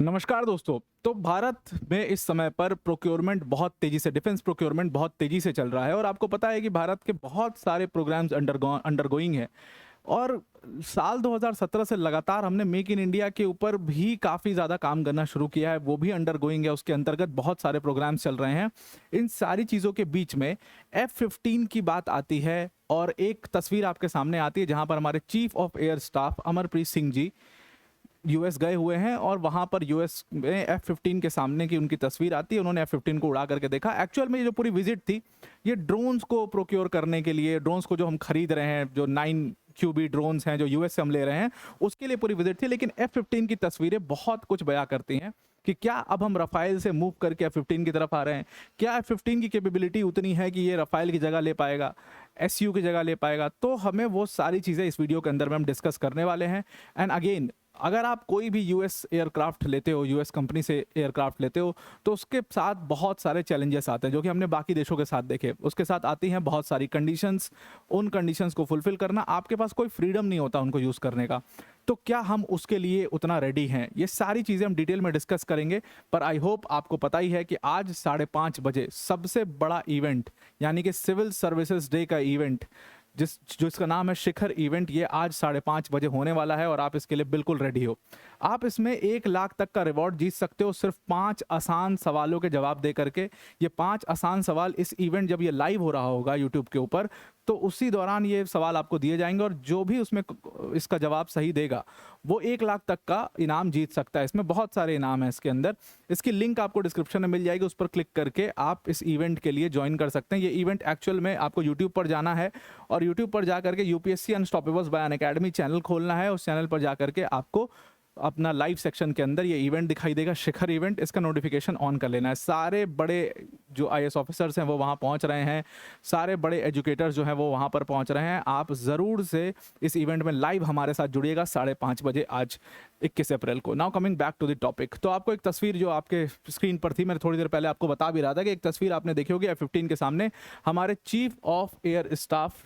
नमस्कार दोस्तों। तो भारत में इस समय पर प्रोक्योरमेंट बहुत तेज़ी से डिफेंस प्रोक्योरमेंट बहुत तेज़ी से चल रहा है और आपको पता है कि भारत के बहुत सारे प्रोग्राम्स अंडरगोइंग हैं। और साल 2017 से लगातार हमने मेक इन इंडिया के ऊपर भी काफ़ी ज़्यादा काम करना शुरू किया है, वो भी अंडरगोइंग है। उसके अंतर्गत बहुत सारे प्रोग्राम्स चल रहे हैं। इन सारी चीज़ों के बीच में F-15 की बात आती है और एक तस्वीर आपके सामने आती है जहां पर हमारे chief of air staff Amarpreet Singh ji US गए हुए हैं और वहां पर यूएस में F-15 के सामने की उनकी तस्वीर आती है। उन्होंने F-15 को उड़ा करके देखा। एक्चुअल में ये जो पूरी विजिट थी, ये ड्रोन्स को प्रोक्योर करने के लिए, ड्रोन्स को जो हम खरीद रहे हैं, जो 9QB ड्रोन्स हैं जो यूएस से हम ले रहे हैं, उसके लिए पूरी विजिट थी। लेकिन F-15 की तस्वीरें बहुत कुछ बयां करती हैं कि क्या अब हम रफाइल से मूव करके F-15 की तरफ आ रहे हैं। क्या F-15 की कैपेबिलिटी उतनी है कि ये रफाइल की जगह ले पाएगा, SU की जगह ले पाएगा। तो हमें वो सारी चीज़ें इस वीडियो के अंदर में हम डिस्कस करने वाले हैं। एंड अगेन, अगर आप कोई भी यूएस एयरक्राफ्ट लेते हो, यूएस कंपनी से एयरक्राफ्ट लेते हो, तो उसके साथ बहुत सारे चैलेंजेस आते हैं जो कि हमने बाकी देशों के साथ देखे। उसके साथ आती हैं बहुत सारी कंडीशंस। उन कंडीशंस को फुलफिल करना, आपके पास कोई फ्रीडम नहीं होता उनको यूज़ करने का। तो क्या हम उसके लिए उतना रेडी हैं, ये सारी चीज़ें हम डिटेल में डिस्कस करेंगे। पर आई होप आपको पता ही है कि आज 5:30 बजे सबसे बड़ा इवेंट, यानी कि सिविल सर्विसेज डे का इवेंट, जिसका नाम है शिखर इवेंट, ये आज 5:30 बजे होने वाला है और आप इसके लिए बिल्कुल रेडी हो। आप इसमें 1 लाख तक का रिवॉर्ड जीत सकते हो सिर्फ 5 आसान सवालों के जवाब दे करके। ये 5 आसान सवाल, इस इवेंट जब ये लाइव हो रहा होगा यूट्यूब के ऊपर, तो उसी दौरान ये सवाल आपको दिए जाएंगे और जो भी उसमें इसका जवाब सही देगा वो 1 लाख तक का इनाम जीत सकता है। इसमें बहुत सारे इनाम हैं इसके अंदर। इसकी लिंक आपको डिस्क्रिप्शन में मिल जाएगी, उस पर क्लिक करके आप इस इवेंट के लिए ज्वाइन कर सकते हैं। ये इवेंट एक्चुअल में आपको यूट्यूब पर जाना है और यूट्यूब पर जा करके यूपीएससी अनस्टॉपेबल्स बाय अनअकैडमी चैनल खोलना है। उस चैनल पर जा करके आपको अपना लाइव सेक्शन के अंदर ये इवेंट दिखाई देगा, शिखर इवेंट। इसका नोटिफिकेशन ऑन कर लेना है। सारे बड़े जो आईएएस ऑफिसर्स हैं वो वहाँ पहुँच रहे हैं, सारे बड़े एजुकेटर्स जो हैं वो वहाँ पर पहुँच रहे हैं। आप ज़रूर से इस इवेंट में लाइव हमारे साथ जुड़िएगा 5:30 बजे आज 21 अप्रैल को। Now coming back to the topic, तो आपको एक तस्वीर जो आपके स्क्रीन पर थी, मैंने थोड़ी देर पहले आपको बता भी रहा था कि एक तस्वीर आपने देखी होगी F-15 के सामने। हमारे चीफ ऑफ एयर स्टाफ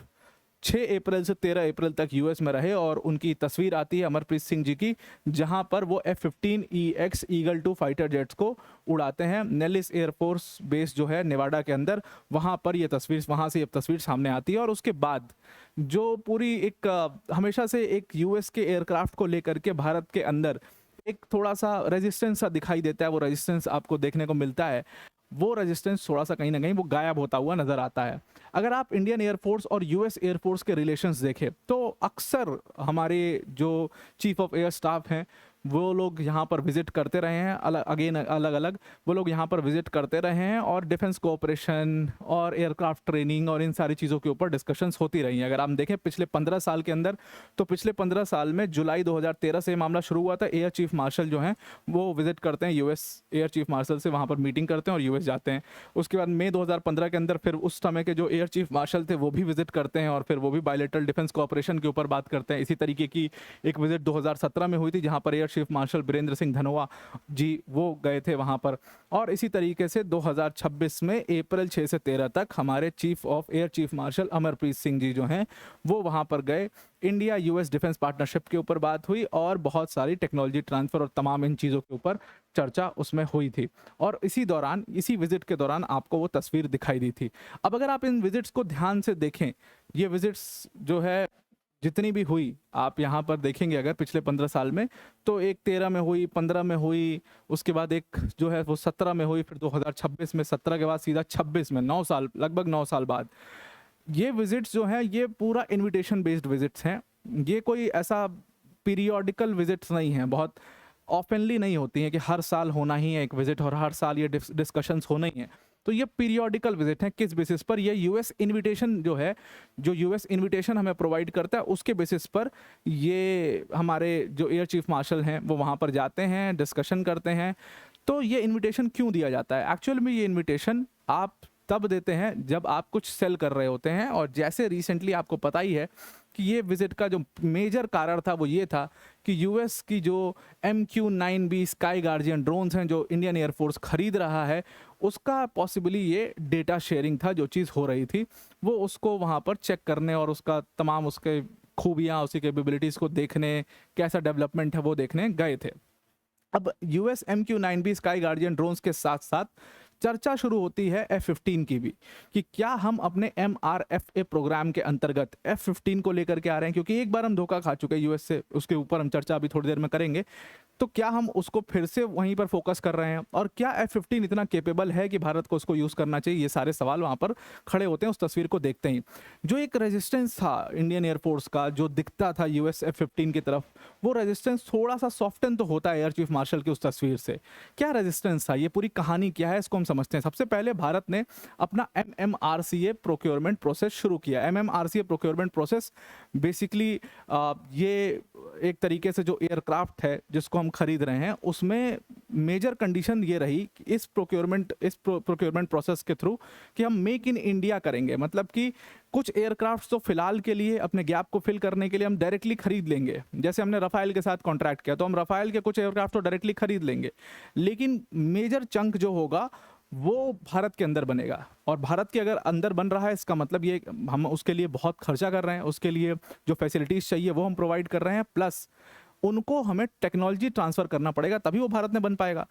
6 अप्रैल से 13 अप्रैल तक यूएस में रहे और उनकी तस्वीर आती है अमरप्रीत सिंह जी की, जहां पर वो F-15EX ईगल 2 फाइटर जेट्स को उड़ाते हैं। नेलिस एयरफोर्स बेस जो है नेवाडा के अंदर, वहां पर ये तस्वीर, वहां से ये तस्वीर सामने आती है। और उसके बाद जो पूरी एक हमेशा से एक यूएस के एयरक्राफ्ट को लेकर के भारत के अंदर एक थोड़ा सा रेजिस्टेंस सा दिखाई देता है, वो रेजिस्टेंस आपको देखने को मिलता है। वो रेजिस्टेंस थोड़ा सा कहीं ना कहीं वो गायब होता हुआ नजर आता है। अगर आप इंडियन एयरफोर्स और यूएस एयरफोर्स के रिलेशंस देखें, तो अक्सर हमारे जो चीफ ऑफ एयर स्टाफ हैं वो लोग यहाँ पर विजिट करते रहे हैं, अलग अलग वो लोग यहाँ पर विजिट करते रहे हैं और डिफेंस कोऑपरेशन और एयरक्राफ्ट ट्रेनिंग और इन सारी चीज़ों के ऊपर डिस्कशंस होती रही हैं। अगर हम देखें पिछले 15 साल के अंदर, तो पिछले 15 साल में जुलाई 2013 से मामला शुरू हुआ था। एयर चीफ मार्शल जो हैं वो विजिट करते हैं यूएस, एयर चीफ मार्शल से वहाँ पर मीटिंग करते हैं और यूएस जाते हैं। उसके बाद मई 2015 के अंदर फिर उस समय के जो एयर चीफ मार्शल थे वो भी विजिट करते हैं और फिर वो भी बायलेटरल डिफेंस कोऑपरेशन के ऊपर बात करते हैं। इसी तरीके की एक विजिट 2017 में हुई थी जहाँ पर air chief marshal Birender Singh Dhanoa ji वो गए थे वहाँ पर। और इसी तरीके से 2026 में अप्रैल 6 से 13 तक हमारे chief of air chief marshal Amarpreet Singh ji जो हैं वो वहाँ पर गए। इंडिया यूएस डिफेंस पार्टनरशिप के ऊपर बात हुई और बहुत सारी टेक्नोलॉजी ट्रांसफर और तमाम इन चीज़ों के ऊपर चर्चा उसमें हुई थी। और इसी दौरान, इसी विजिट के दौरान आपको वो तस्वीर दिखाई दी थी। अब अगर आप इन विजिट्स को ध्यान से देखें, ये विजिट्स जो है जितनी भी हुई, आप यहाँ पर देखेंगे अगर पिछले 15 साल में, तो एक 13 में हुई, 15 में हुई, उसके बाद एक जो है वो 17 में हुई, फिर 2026 में, 17 के बाद सीधा 26 में, 9 साल, लगभग 9 साल बाद ये विजिट्स जो हैं ये पूरा इनविटेशन बेस्ड विजिट्स हैं। ये कोई ऐसा पीरियोडिकल विजिट्स नहीं हैं, बहुत ऑफनली नहीं होती हैं कि हर साल होना ही है एक विजिट और हर साल ये डिस्कशंस होना ही है। तो ये पीरियोडिकल विजिट है। किस बेसिस पर? ये यूएस इनविटेशन जो है, जो यूएस इनविटेशन हमें प्रोवाइड करता है उसके बेसिस पर ये हमारे जो एयर चीफ मार्शल हैं वो वहाँ पर जाते हैं, डिस्कशन करते हैं। तो ये इनविटेशन क्यों दिया जाता है? एक्चुअल में ये इनविटेशन आप तब देते हैं जब आप कुछ सेल कर रहे होते हैं। और जैसे रिसेंटली आपको पता ही है कि ये विजिट का जो मेजर कारण था वो ये था कि यूएस की जो MQ-9B स्काई गार्जियन ड्रोन्स हैं जो इंडियन एयरफोर्स खरीद रहा है, उसका पॉसिबली ये डेटा शेयरिंग था, जो चीज़ हो रही थी वो उसको वहाँ पर चेक करने और उसका तमाम उसके खूबियाँ, उसकी कैपेबिलिटीज़ को देखने, कैसा डेवलपमेंट है वो देखने गए थे। अब US MQ-9B sky guardian drones के साथ साथ चर्चा शुरू होती है F-15 की भी, कि क्या हम अपने MRFA प्रोग्राम के अंतर्गत F-15 को लेकर के आ रहे हैं, क्योंकि एक बार हम धोखा खा चुके हैं यूएस से, उसके ऊपर हम चर्चा अभी थोड़ी देर में करेंगे। तो क्या हम उसको फिर से वहीं पर फोकस कर रहे हैं, और क्या F-15 इतना केपेबल है कि भारत को उसको यूज़ करना चाहिए? ये सारे सवाल वहाँ पर खड़े होते हैं उस तस्वीर को देखते ही। जो एक रेजिस्टेंस था इंडियन एयरफोर्स का, जो दिखता था यूएस F-15 की तरफ, वो रेजिस्टेंस थोड़ा सा सॉफ्टन तो होता है एयर चीफ मार्शल की उस तस्वीर से। क्या रेजिस्टेंस था, ये पूरी कहानी क्या है, इसको हम समझते हैं। सबसे पहले भारत ने अपना MMRCA प्रोक्योरमेंट प्रोसेस शुरू किया। MMRCA प्रोक्योरमेंट प्रोसेस बेसिकली ये एक तरीके से जो एयरक्राफ्ट है जिसको हम खरीद रहे हैं, उसमें मेजर कंडीशन ये रही कि इस प्रोक्योरमेंट प्रोसेस के थ्रू कि हम मेक इन इंडिया करेंगे। मतलब कि कुछ एयरक्राफ्ट तो फिलहाल के लिए अपने गैप को फिल करने के लिए हम डायरेक्टली खरीद लेंगे, जैसे हमने रफाइल के साथ कॉन्ट्रैक्ट किया, तो हम रफाइल के कुछ एयरक्राफ्ट तो डायरेक्टली खरीद लेंगे, लेकिन मेजर चंक जो होगा वो भारत के अंदर बनेगा। और भारत के अगर अंदर बन रहा है, इसका मतलब ये हम उसके लिए बहुत खर्चा कर रहे हैं, उसके लिए जो फैसिलिटीज़ चाहिए वो हम प्रोवाइड कर रहे हैं, प्लस उनको हमें टेक्नोलॉजी ट्रांसफ़र करना पड़ेगा, तभी वो भारत में बन पाएगा।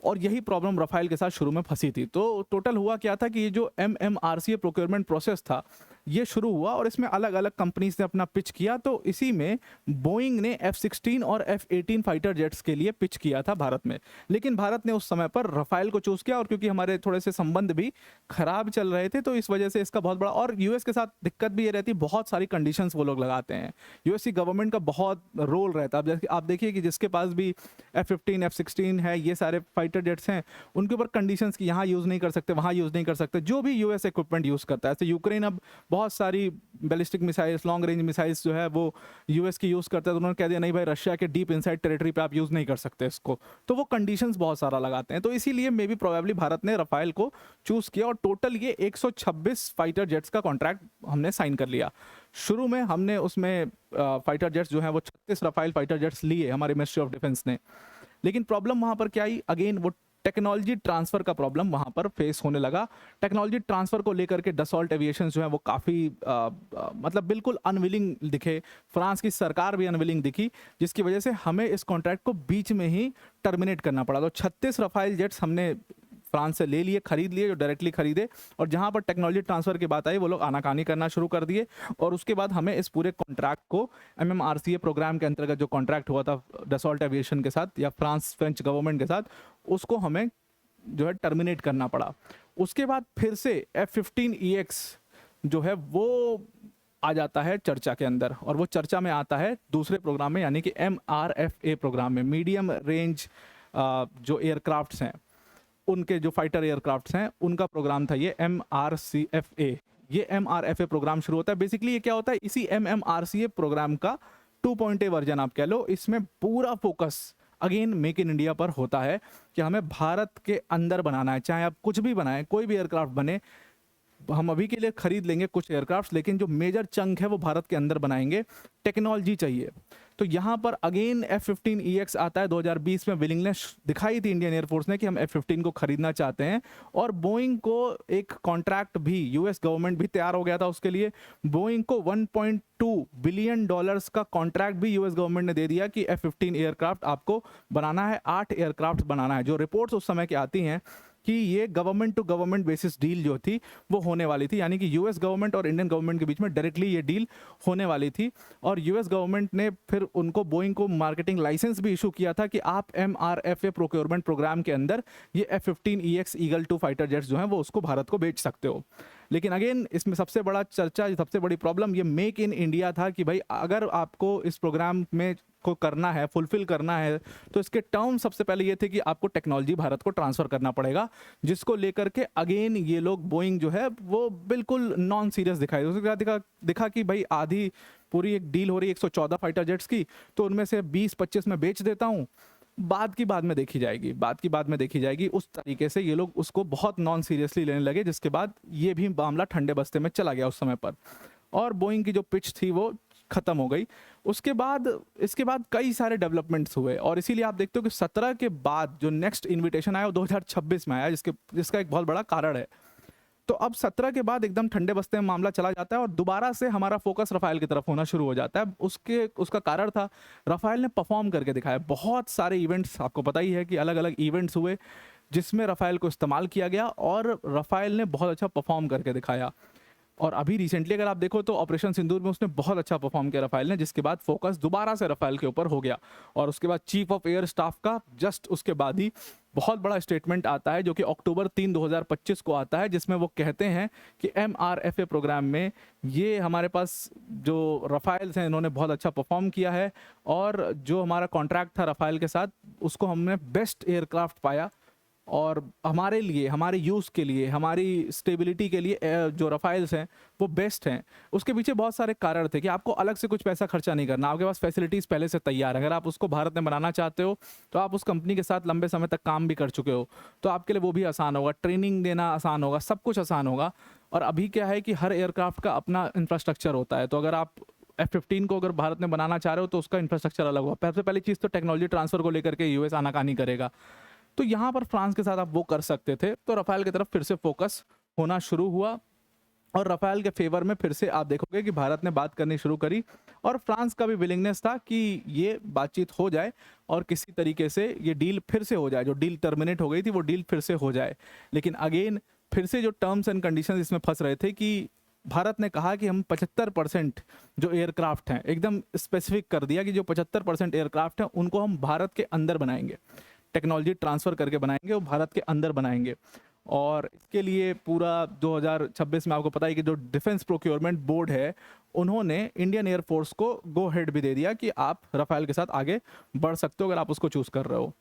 और यही प्रॉब्लम रफाइल के साथ शुरू में फंसी थी। तो टोटल हुआ क्या था कि ये जो MMRCA प्रोक्योरमेंट प्रोसेस था, ये शुरू हुआ और इसमें अलग अलग कंपनीज ने अपना पिच किया। तो इसी में बोइंग ने F-16 और F-18 फाइटर जेट्स के लिए पिच किया था भारत में, लेकिन भारत ने उस समय पर रफाइल को चूज़ किया। और क्योंकि हमारे थोड़े से संबंध भी खराब चल रहे थे, तो इस वजह से इसका बहुत बड़ा, और यूएस के साथ दिक्कत भी ये रहती, बहुत सारी कंडीशंस वो लोग लगाते हैं। यूएस की गवर्नमेंट का बहुत रोल रहता है। अब जैसे आप देखिए कि जिसके पास भी F-15 F-16 है, ये सारे फाइटर जेट्स हैं, उनके ऊपर कंडीशंस कि यहाँ यूज़ नहीं कर सकते, वहाँ यूज़ नहीं कर सकते, जो भी यूएस इक्विपमेंट यूज़ करता है। जैसे यूक्रेन अब बहुत सारी ballistic missiles, long range missiles जो है वो यूएस की यूज़ करता है, तो उन्होंने कह दिया नहीं भाई, रशिया के डीप इनसाइड टेरिटरी पे आप यूज़ नहीं कर सकते इसको। तो वो कंडीशंस बहुत सारा लगाते हैं। तो इसीलिए मे बी प्रोबेबली भारत ने रफाइल को चूज़ किया, और टोटल ये 126 फाइटर जेट्स का कॉन्ट्रैक्ट हमने साइन कर लिया। शुरू में हमने उसमें फाइटर जेट्स जो है वो 36 रफाइल फाइटर जेट्स लिए हमारे मिनिस्ट्री ऑफ डिफेंस ने। लेकिन प्रॉब्लम वहाँ पर क्या आई, अगेन वो टेक्नोलॉजी ट्रांसफ़र का प्रॉब्लम वहाँ पर फेस होने लगा। टेक्नोलॉजी ट्रांसफ़र को लेकर के डसॉल्ट एविएशन जो है वो काफ़ी मतलब बिल्कुल अनविलिंग दिखे, फ्रांस की सरकार भी अनविलिंग दिखी, जिसकी वजह से हमें इस कॉन्ट्रैक्ट को बीच में ही टर्मिनेट करना पड़ा। तो 36 रफाइल जेट्स हमने फ्रांस से ले लिए, खरीद लिए, जो डायरेक्टली खरीदे, और जहां पर टेक्नोलॉजी ट्रांसफ़र की बात आई वो लोग आनाकानी करना शुरू कर दिए। और उसके बाद हमें इस पूरे कॉन्ट्रैक्ट को MMRCA प्रोग्राम के अंतर्गत जो कॉन्ट्रैक्ट हुआ था डसॉल्ट एविएशन के साथ या फ्रेंच गवर्नमेंट के साथ, उसको हमें जो है टर्मिनेट करना पड़ा। उसके बाद फिर से F-15EX जो है वो आ जाता है चर्चा के अंदर, और वो चर्चा में आता है दूसरे प्रोग्राम में, यानी कि MRFA प्रोग्राम में। मीडियम रेंज जो एयरक्राफ्ट्स हैं, उनके जो फाइटर एयरक्राफ्ट्स हैं, उनका प्रोग्राम था ये MRCFA। ये MRFA प्रोग्राम शुरू होता है। बेसिकली ये क्या होता है, इसी MMRCA प्रोग्राम का 2.0 वर्जन आप कह लो। इसमें पूरा focus again make in India पर होता है कि हमें भारत के अंदर बनाना है। चाहे आप कुछ भी बनाएं, कोई भी एयरक्राफ्ट बने, हम अभी के लिए खरीद लेंगे कुछ एयरक्राफ्ट, लेकिन जो मेजर चंक है वो भारत के अंदर बनाएंगे। टेक्नोलॉजी चाहिए। तो यहाँ पर अगेन F-15EX आता है। 2020 में विलिंगनेस दिखाई थी इंडियन एयरफोर्स ने कि हम F-15 को खरीदना चाहते हैं, और बोइंग को एक कॉन्ट्रैक्ट भी, यूएस गवर्नमेंट भी तैयार हो गया था उसके लिए। बोइंग को $1.2 बिलियन का कॉन्ट्रैक्ट भी यूएस गवर्नमेंट ने दे दिया कि F-15 एयरक्राफ्ट आपको बनाना है, 8 एयरक्राफ्ट बनाना है। जो रिपोर्ट्स उस समय की आती हैं कि ये government to government basis deal जो थी वो होने वाली थी, यानी कि यूएस गवर्नमेंट और इंडियन गवर्नमेंट के बीच में डायरेक्टली ये डील होने वाली थी। और यूएस गवर्नमेंट ने फिर उनको बोइंग को मार्केटिंग लाइसेंस भी इशू किया था कि आप MRFA प्रोक्योरमेंट प्रोग्राम के अंदर ये F-15EX ईगल 2 फाइटर जेट्स जो हैं वो उसको भारत को बेच सकते हो। लेकिन अगेन इसमें सबसे बड़ा चर्चा, सबसे बड़ी प्रॉब्लम ये मेक इन इंडिया था कि भाई अगर आपको इस प्रोग्राम में को करना है, फुलफिल करना है, तो इसके टर्म सबसे पहले ये थे कि आपको टेक्नोलॉजी भारत को ट्रांसफ़र करना पड़ेगा, जिसको लेकर के अगेन ये लोग बोइंग जो है वो बिल्कुल नॉन सीरियस दिखाई। उसके बाद दिखा कि भाई आधी पूरी एक डील हो रही है 114 फाइटर जेट्स की, तो उनमें से 20-25 में बेच देता हूँ, बाद की बाद में देखी जाएगी, बाद की बाद में देखी जाएगी। उस तरीके से ये लोग उसको बहुत नॉन सीरियसली लेने लगे, जिसके बाद ये भी मामला ठंडे बस्ते में चला गया उस समय पर, और बोइंग की जो पिच थी वो ख़त्म हो गई। उसके बाद इसके बाद कई सारे डेवलपमेंट्स हुए, और इसीलिए आप देखते हो कि 17 के बाद जो नेक्स्ट इन्विटेशन आया वो 2026 में आया, जिसका एक बहुत बड़ा कारण है। तो अब 17 के बाद एकदम ठंडे बस्ते में मामला चला जाता है और दोबारा से हमारा फोकस रफ़ाल की तरफ होना शुरू हो जाता है। उसका कारण था, रफ़ाल ने परफॉर्म करके दिखाया। बहुत सारे इवेंट्स, आपको पता ही है कि अलग अलग इवेंट्स हुए जिसमें रफ़ाल को इस्तेमाल किया गया और रफ़ाल ने बहुत अच्छा परफॉर्म करके दिखाया। और अभी रिसेंटली अगर आप देखो तो ऑपरेशन सिंदूर में उसने बहुत अच्छा परफॉर्म किया रफ़ाल ने, जिसके बाद फोकस दोबारा से रफ़ाल के ऊपर हो गया। और उसके बाद चीफ ऑफ एयर स्टाफ का जस्ट उसके बाद ही बहुत बड़ा स्टेटमेंट आता है जो कि अक्टूबर 3 2025 को आता है, जिसमें वो कहते हैं कि MRFA प्रोग्राम में ये हमारे पास जो रफ़ाल्स हैं इन्होंने बहुत अच्छा परफॉर्म किया है और जो हमारा कॉन्ट्रैक्ट था रफ़ाल के साथ उसको हमने बेस्ट एयरक्राफ्ट पाया और हमारे लिए, हमारे यूज़ के लिए, हमारी स्टेबिलिटी के लिए जो रफ़ाइल्स हैं वो बेस्ट हैं। उसके पीछे बहुत सारे कारण थे कि आपको अलग से कुछ पैसा खर्चा नहीं करना, आपके पास फैसिलिटीज़ पहले से तैयार है। अगर आप उसको भारत में बनाना चाहते हो तो आप उस कंपनी के साथ लंबे समय तक काम भी कर चुके हो, तो आपके लिए वो भी आसान होगा, ट्रेनिंग देना आसान होगा, सब कुछ आसान होगा। और अभी क्या है कि हर एयरक्राफ्ट का अपना इंफ्रास्ट्रक्चर होता है, तो अगर आप F-15 को अगर भारत में बनाना चाह रहे हो तो उसका इंफ्रास्ट्रक्चर अलग होगा। सबसे पहली चीज़ तो टेक्नोलॉजी ट्रांसफ़र को लेकर के US आनाकानी करेगा, तो यहाँ पर फ्रांस के साथ आप वो कर सकते थे। तो रफ़ाल की तरफ फिर से फोकस होना शुरू हुआ और रफ़ाल के फेवर में फिर से आप देखोगे कि भारत ने बात करनी शुरू करी और फ्रांस का भी विलिंगनेस था कि ये बातचीत हो जाए और किसी तरीके से ये डील फिर से हो जाए, जो डील टर्मिनेट हो गई थी वो डील फिर से हो जाए। लेकिन अगेन फिर से जो टर्म्स एंड कंडीशंस इसमें फंस रहे थे कि भारत ने कहा कि हम 75% जो एयरक्राफ्ट हैं, एकदम स्पेसिफिक कर दिया कि जो 75% एयरक्राफ्ट हैं उनको हम भारत के अंदर बनाएंगे, टेक्नोलॉजी ट्रांसफ़र करके बनाएंगे और भारत के अंदर बनाएंगे। और इसके लिए पूरा 2026 में आपको पता है कि जो डिफेंस प्रोक्योरमेंट बोर्ड है उन्होंने इंडियन एयरफोर्स को गो हेड भी दे दिया कि आप रफ़ाल के साथ आगे बढ़ सकते हो अगर आप उसको चूज़ कर रहे हो।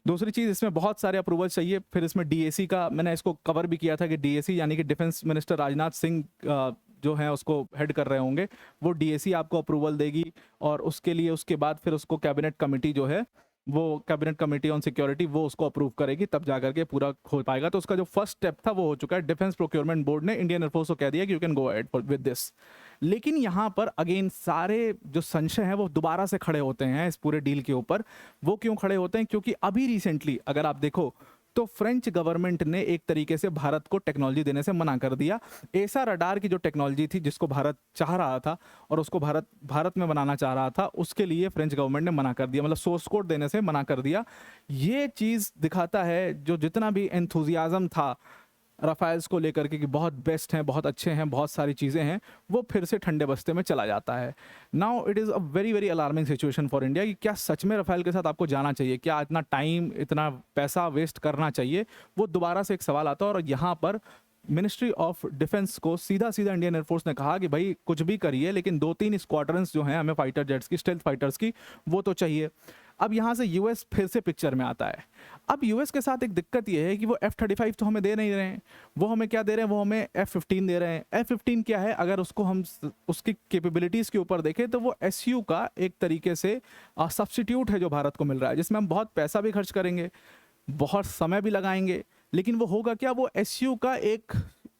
दूसरी चीज़, इसमें बहुत सारे अप्रूवल चाहिए। फिर इसमें DAC का मैंने इसको कवर भी किया था कि DAC यानी कि डिफेंस मिनिस्टर राजनाथ सिंह जो है उसको हेड कर रहे होंगे, वो DAC आपको अप्रूवल देगी और उसके लिए उसके बाद फिर उसको कैबिनेट कमेटी जो है वो कैबिनेट कमेटी ऑन सिक्योरिटी वो उसको अप्रूव करेगी, तब जाकर के पूरा हो पाएगा। तो उसका जो फर्स्ट स्टेप था वो हो चुका है। डिफेंस प्रोक्योरमेंट बोर्ड ने इंडियन एयरफोर्स को कह दिया कि you can go ahead with this. लेकिन यहाँ पर अगेन सारे जो संशय हैं वो दोबारा से खड़े होते हैं इस पूरे डील के ऊपर। वो क्यों खड़े होते हैं? क्योंकि अभी रिसेंटली अगर आप देखो तो फ्रेंच गवर्नमेंट ने एक तरीके से भारत को टेक्नोलॉजी देने से मना कर दिया। एसा रडार की जो टेक्नोलॉजी थी जिसको भारत चाह रहा था और उसको भारत में बनाना चाह रहा था, उसके लिए फ्रेंच गवर्नमेंट ने मना कर दिया, मतलब सोर्स कोड देने से मना कर दिया। ये चीज़ दिखाता है जो जितना भी एंथुजियाज्म था रफ़ाइल्स को लेकर के कि बहुत बेस्ट हैं, बहुत अच्छे हैं, बहुत सारी चीज़ें हैं, वो फिर से ठंडे बस्ते में चला जाता है। Now it is a very very alarming situation for India कि क्या सच में रफ़ाइल के साथ आपको जाना चाहिए? क्या इतना टाइम, इतना पैसा वेस्ट करना चाहिए? वो दोबारा से एक सवाल आता है और यहाँ पर मिनिस्ट्री ऑफ डिफेंस को सीधा सीधा इंडियन एयरफोर्स ने कहा कि भाई कुछ भी करिए लेकिन 2-3 स्क्वाड्रंस जो हैं हमें फाइटर जेट्स की, स्टेल्थ फाइटर्स की, वो तो चाहिए। अब यहाँ से यूएस फिर से पिक्चर में आता है। अब यूएस के साथ एक दिक्कत ये है कि वो F-35 तो हमें दे नहीं रहे हैं, वो हमें क्या दे रहे हैं? वो हमें F-15 दे रहे हैं। F-15 क्या है? अगर उसको हम उसकी कैपेबिलिटीज़ के ऊपर देखें तो वो SU का एक तरीके से सब्स्टिट्यूट है जो भारत को मिल रहा है, जिसमें हम बहुत पैसा भी खर्च करेंगे, बहुत समय भी लगाएंगे, लेकिन वो होगा क्या? वो SU का एक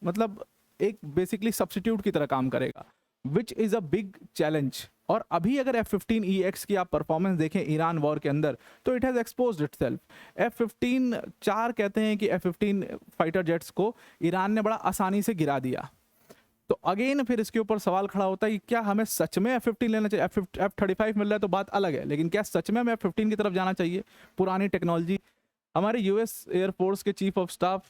मतलब एक बेसिकली सब्स्टिट्यूट की तरह काम करेगा, which is a big challenge. और अभी अगर F-15EX की आप परफॉर्मेंस देखें ईरान वॉर के अंदर तो it has exposed itself. F-15 4 कहते हैं कि F-15 फाइटर जेट्स को ईरान ने बड़ा आसानी से गिरा दिया। तो अगेन फिर इसके ऊपर सवाल खड़ा होता है कि क्या हमें सच में F-15 लेना चाहिए? F-35 मिल रहा है तो बात अलग है, लेकिन क्या सच में हमें F-15 की तरफ जाना चाहिए? पुरानी टेक्नोलॉजी, हमारे US एयरफोर्स के चीफ ऑफ स्टाफ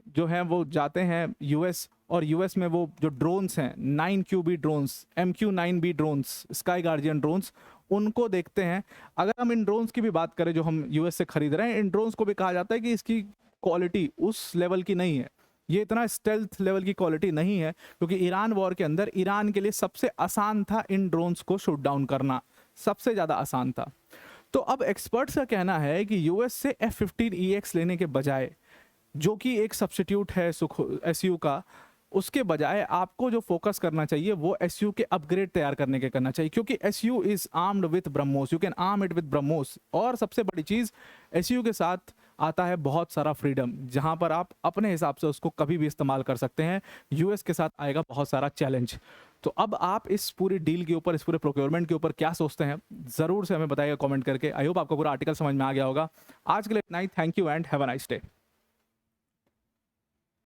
जो हैं वो जाते हैं US और US में वो जो ड्रोन्स हैं 9QB drones, MQ-9B drones, sky guardian drones, उनको देखते हैं। अगर हम इन ड्रोन्स की भी बात करें जो हम US से खरीद रहे हैं, इन ड्रोन्स को भी कहा जाता है कि इसकी क्वालिटी उस लेवल की नहीं है, ये इतना स्टेल्थ लेवल की क्वालिटी नहीं है, क्योंकि ईरान वॉर के अंदर ईरान के लिए सबसे आसान था इन ड्रोन्स को शूट डाउन करना, सबसे ज़्यादा आसान था। तो अब एक्सपर्ट्स का कहना है कि US से F-15EX लेने के बजाय, जो कि एक सब्स्टिट्यूट है SU का, उसके बजाय आपको जो फोकस करना चाहिए वो SU के अपग्रेड तैयार करने के करना चाहिए, क्योंकि SU is armed with BrahMos, you can arm it with BrahMos. और सबसे बड़ी चीज़, SU के साथ आता है बहुत सारा फ्रीडम, जहां पर आप अपने हिसाब से उसको कभी भी इस्तेमाल कर सकते हैं। US के साथ आएगा बहुत सारा चैलेंज। तो अब आप इस पूरी डील के ऊपर, इस पूरे प्रोक्योरमेंट के ऊपर क्या सोचते हैं, ज़रूर से हमें बताइएगा कमेंट करके। आई होप आपको पूरा आर्टिकल समझ में आ गया होगा। आज के लिए इतना ही। Thank you and have a nice day.